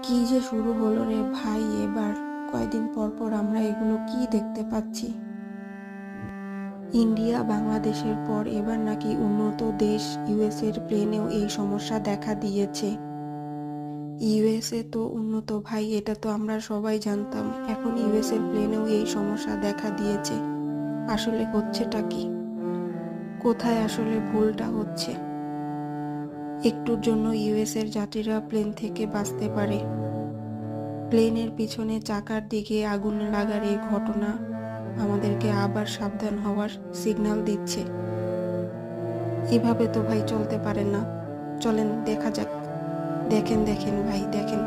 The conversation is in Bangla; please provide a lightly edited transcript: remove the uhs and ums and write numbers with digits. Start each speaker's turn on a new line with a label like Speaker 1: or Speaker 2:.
Speaker 1: কি যে শুরু হলো রে ভাই এবার! কয়দিন পর পর আমরা এগুলো কি দেখতে পাচ্ছি! ইন্ডিয়া বাংলাদেশের পর এবার নাকি উন্নত দেশ ইউএসের প্লেনেও এই সমস্যা দেখা দিয়েছে। ইউএসএ তো উন্নত ভাই, এটা তো আমরা সবাই জানতাম। এখন ইউএসের প্লেনেও এই সমস্যা দেখা দিয়েছে। আসলে হচ্ছেটা কি? কোথায় আসলে ভুলটা হচ্ছে? একটুর জন্য ইউএসের যাত্রীরা প্লেন থেকে বাঁচতে পারে, প্লেনের পিছনে চাকার দিকে আগুন লাগার এই ঘটনা আমাদেরকে আবার সাবধান হওয়ার সিগন্যাল দিচ্ছে। এভাবে তো ভাই চলতে পারে না। চলেন দেখা যাক। দেখেন দেখেন ভাই দেখেন,